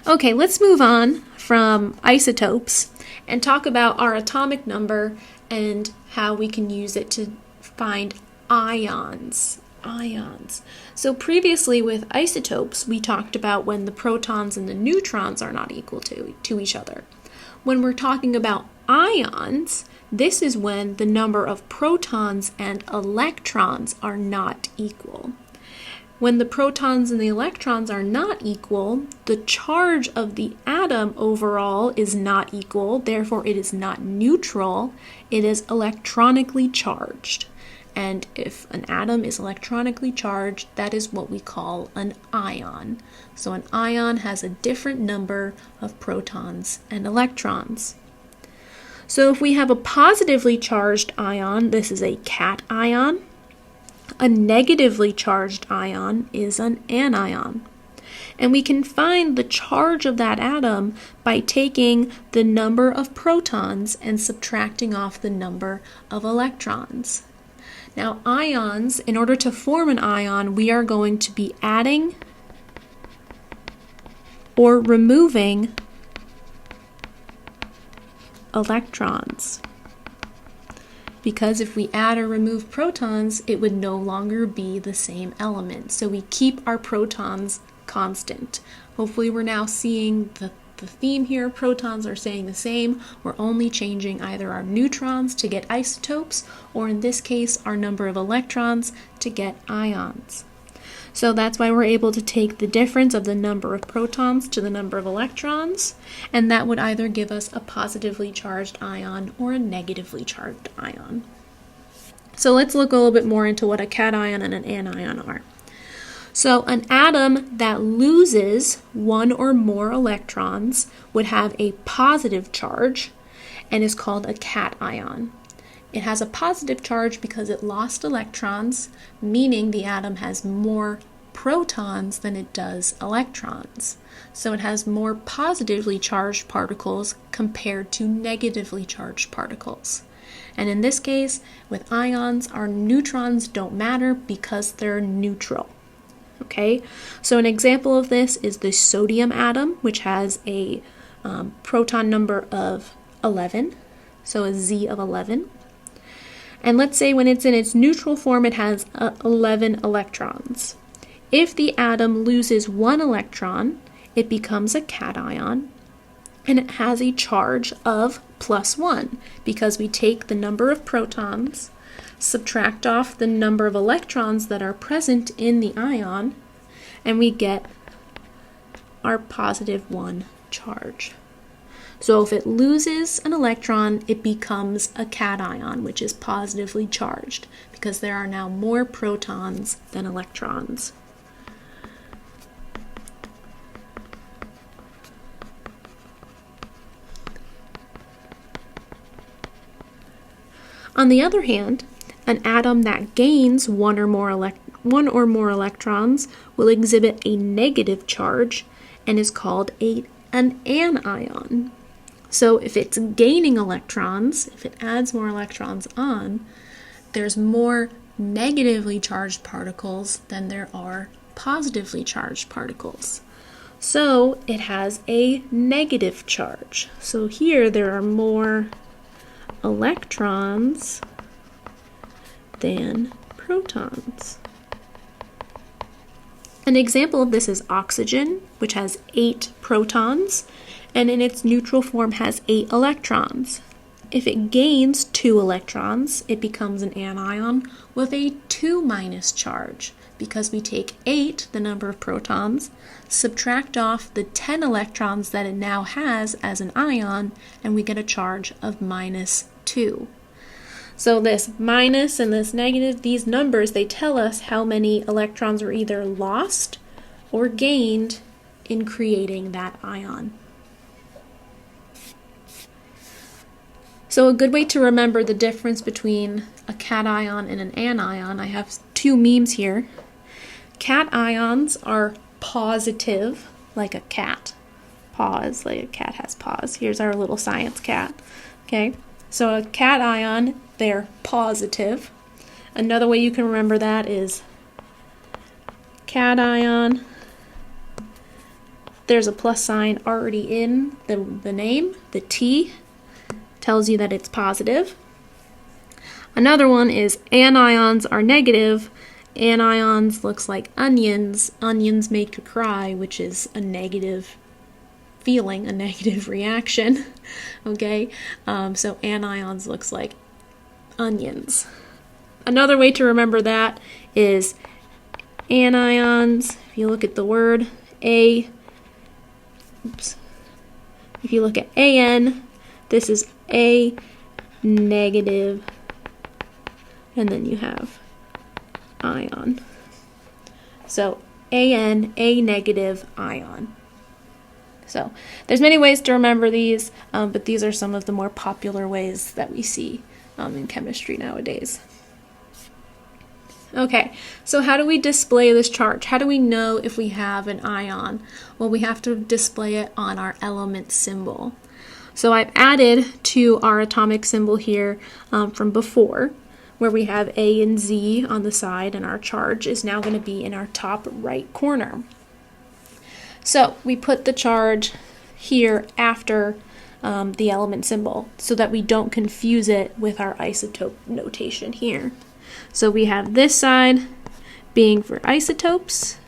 Okay, let's move on from isotopes and talk about our atomic number and how we can use it to find ions. So previously with isotopes, we talked about when the protons and the neutrons are not equal to each other. When we're talking about ions, this is when the number of protons and electrons are not equal. When the protons and the electrons are not equal, the charge of the atom overall is not equal, therefore it is not neutral, it is electronically charged. And if an atom is electronically charged, that is what we call an ion. So an ion has a different number of protons and electrons. So if we have a positively charged ion, this is a cation. A negatively charged ion is an anion. And we can find the charge of that atom by taking the number of protons and subtracting off the number of electrons. Now, ions, in order to form an ion, we are going to be adding or removing electrons. Because if we add or remove protons, it would no longer be the same element. So we keep our protons constant. Hopefully we're now seeing the theme here. Protons are staying the same. We're only changing either our neutrons to get isotopes, or in this case, our number of electrons to get ions. So that's why we're able to take the difference of the number of protons to the number of electrons, and that would either give us a positively charged ion or a negatively charged ion. So let's look a little bit more into what a cation and an anion are. So an atom that loses one or more electrons would have a positive charge and is called a cation. It has a positive charge because it lost electrons, meaning the atom has more protons than it does electrons. So it has more positively charged particles compared to negatively charged particles. And in this case, with ions, our neutrons don't matter because they're neutral. Okay, so an example of this is the sodium atom, which has a proton number of 11, so a Z of 11. And let's say when it's in its neutral form, it has 11 electrons. If the atom loses one electron, it becomes a cation, and it has a charge of +1, because we take the number of protons, subtract off the number of electrons that are present in the ion, and we get our +1 charge. So if it loses an electron, it becomes a cation, which is positively charged, because there are now more protons than electrons. On the other hand, an atom that gains one or more electrons will exhibit a negative charge and is called an anion. So if it's gaining electrons, if it adds more electrons on, there's more negatively charged particles than there are positively charged particles. So it has a negative charge. So here there are more electrons than protons. An example of this is oxygen, which has 8 protons, and in its neutral form has 8 electrons. If it gains 2 electrons, it becomes an anion with a 2- charge, because we take 8, the number of protons, subtract off the 10 electrons that it now has as an ion, and we get a charge of -2. So this minus and this negative, these numbers, they tell us how many electrons were either lost or gained in creating that ion. So a good way to remember the difference between a cation and an anion, I have 2 memes here. Cations are positive, like a cat. Paws, like a cat has paws. Here's our little science cat. Okay, so a cation, they're positive. Another way you can remember that is cation there's a plus sign already in the name. The T tells you that it's positive. Another one is anions are negative. Anions looks like onions. Onions make you cry, which is a negative feeling, a negative reaction. Okay, so anions looks like onions. Another way to remember that is anions. If you look at the word if you look at AN, this is A negative, and then you have ion. So AN, A negative, ion. So there's many ways to remember these, but these are some of the more popular ways that we see in chemistry nowadays. Okay, so how do we display this charge? How do we know if we have an ion? Well, we have to display it on our element symbol. So I've added to our atomic symbol here from before, where we have A and Z on the side, and our charge is now going to be in our top right corner. So we put the charge here after the element symbol so that we don't confuse it with our isotope notation here. So we have this side being for isotopes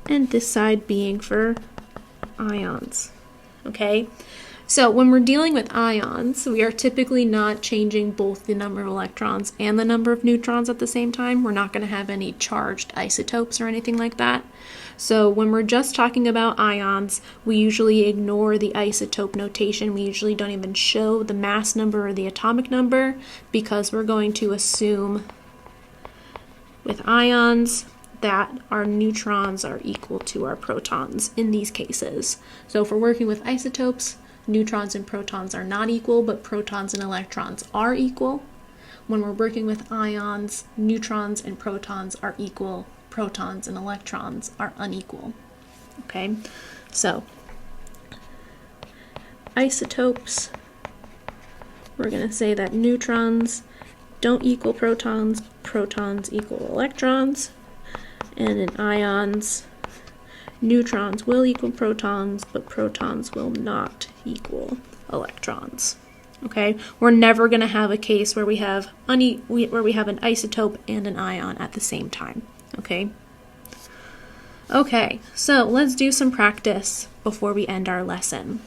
and this side being for ions. Okay, so when we're dealing with ions, we are typically not changing both the number of electrons and the number of neutrons at the same time. We're not going to have any charged isotopes or anything like that. So when we're just talking about ions, we usually ignore the isotope notation. We usually don't even show the mass number or the atomic number because we're going to assume with ions that our neutrons are equal to our protons in these cases. So if we're working with isotopes, neutrons and protons are not equal, but protons and electrons are equal. When we're working with ions, neutrons and protons are equal, protons and electrons are unequal. Okay, so isotopes, we're going to say that neutrons don't equal protons, protons equal electrons, and in ions, neutrons will equal protons, but protons will not equal electrons. Okay, we're never going to have a case where we have an isotope and an ion at the same time. Okay. Okay, so let's do some practice before we end our lesson.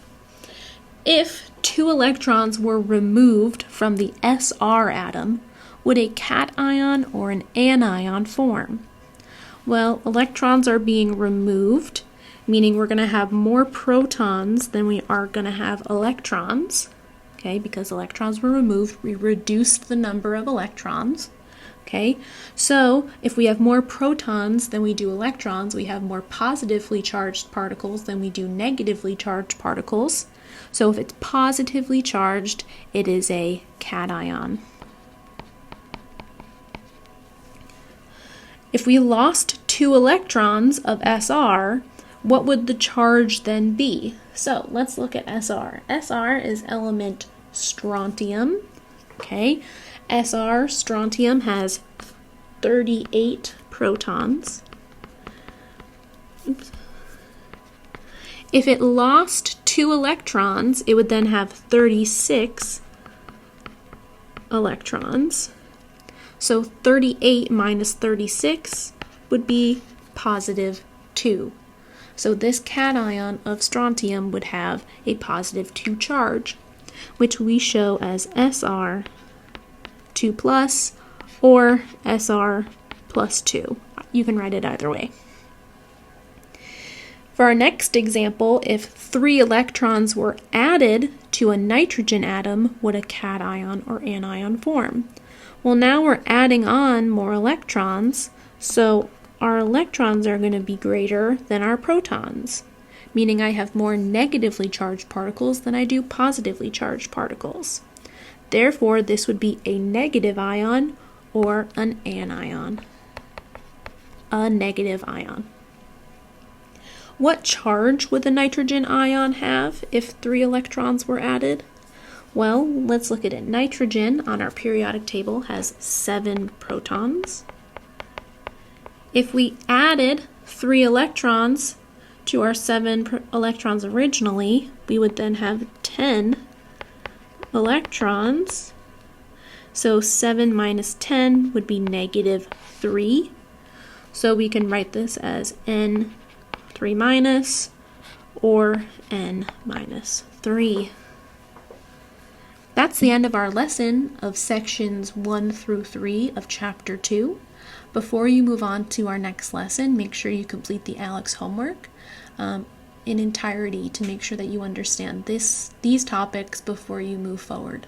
If 2 electrons were removed from the Sr atom, would a cation or an anion form? Well, electrons are being removed, meaning we're going to have more protons than we are going to have electrons. Okay, because electrons were removed, we reduced the number of electrons. Okay, so if we have more protons than we do electrons, we have more positively charged particles than we do negatively charged particles. So if it's positively charged, it is a cation. If we lost 2 electrons of Sr, what would the charge then be? So let's look at Sr. Sr is element strontium. Okay, strontium has 38 protons. Oops. If it lost 2 electrons, it would then have 36 electrons. So 38 minus 36 would be positive 2. So this cation of strontium would have a positive 2 charge, which we show as Sr 2 plus or Sr plus 2. You can write it either way. For our next example, if 3 electrons were added to a nitrogen atom, would a cation or anion form? Well, now we're adding on more electrons, so our electrons are going to be greater than our protons, meaning I have more negatively charged particles than I do positively charged particles. Therefore, this would be a negative ion or an anion. A negative ion. What charge would the nitrogen ion have if 3 electrons were added? Well, let's look at it. Nitrogen on our periodic table has 7 protons. If we added 3 electrons, to our 7 electrons originally, we would then have 10 electrons. So 7 minus 10 would be -3. So we can write this as N3 minus or N minus 3. That's the end of our lesson of sections 1 through 3 of chapter 2. Before you move on to our next lesson, make sure you complete the ALEKS homework in entirety to make sure that you understand these topics before you move forward.